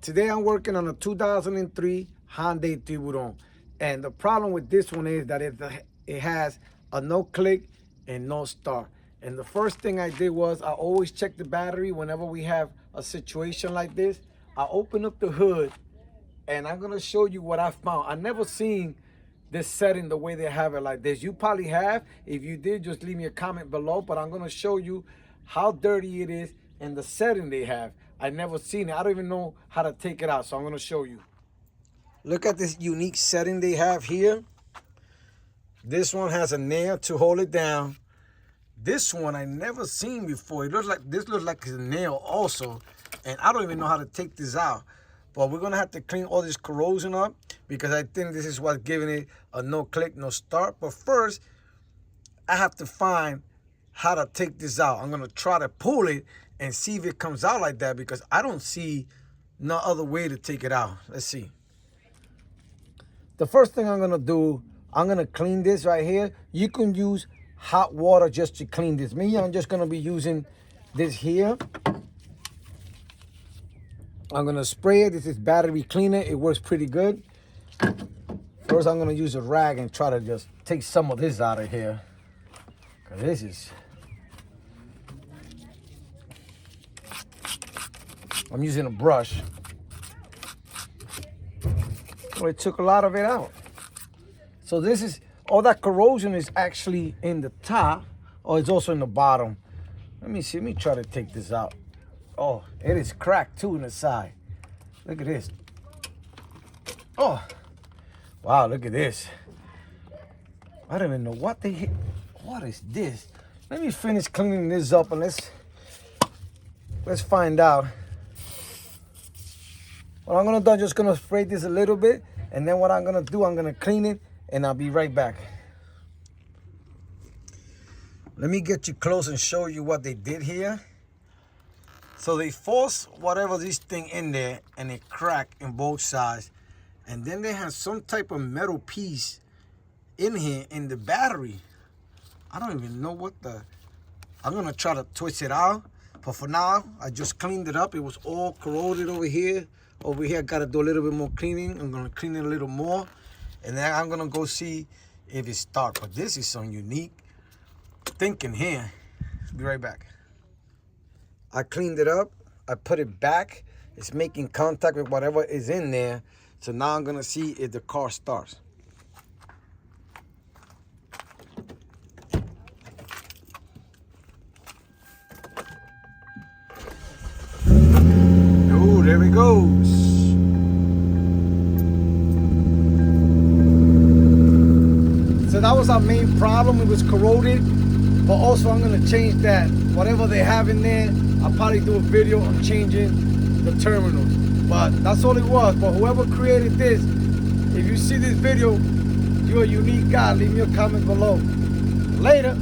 Today I'm working on a 2003 Hyundai Tiburon. And the problem with this one is that it has a no click and no start. And the first thing I did was I always check the battery whenever we have a situation like this. I open up the hood and I'm gonna show you what I found. I never seen this setting the way they have it like this. You probably have. If you did, just leave me a comment below, but I'm gonna show you how dirty it is and the setting they have. I never seen it. I don't even know how to take it out, so I'm gonna show you. Look at this unique setting they have here. This one has a nail to hold it down. This one I never seen before. This looks like a nail also, and I don't even know how to take this out. But we're gonna have to clean all this corrosion up because I think this is what's giving it a no click, no start. But first, I have to find how to take this out. I'm gonna try to pull it and see if it comes out like that because I don't see no other way to take it out. Let's see. The first thing I'm gonna do, I'm gonna clean this right here. You can use hot water just to clean this. Me, I'm just gonna be using this here. I'm gonna spray it. This is battery cleaner. It works pretty good. First, I'm gonna use a rag and try to just take some of this out of here. Cause this is, I'm using a brush. Well, it took a lot of it out. So this is, all that corrosion is actually in the top, or it's also in the bottom. Let me see, let me try to take this out. Oh, it is cracked too in the side. Look at this. Oh, wow, look at this. I don't even know what they hit. What is this? Let me finish cleaning this up and let's find out. What I'm gonna do, I'm just gonna spray this a little bit, and then what I'm gonna do, I'm gonna clean it, and I'll be right back. Let me get you close and show you what they did here. So they force whatever this thing in there, and it cracked in both sides. And then they have some type of metal piece in here in the battery. I don't even know what I'm gonna try to twist it out. But for now, I just cleaned it up. It was all corroded over here. Over here, I gotta do a little bit more cleaning. I'm gonna clean it a little more. And then I'm gonna go see if it starts. But this is some unique thinking here. Be right back. I cleaned it up, I put it back. It's making contact with whatever is in there. So now I'm gonna see if the car starts. Oh, there it goes. So that was our main problem, it was corroded. But also I'm gonna change that. Whatever they have in there, I'll probably do a video on changing the terminals. But that's all it was. But whoever created this, if you see this video, you're a unique guy. Leave me a comment below. Later.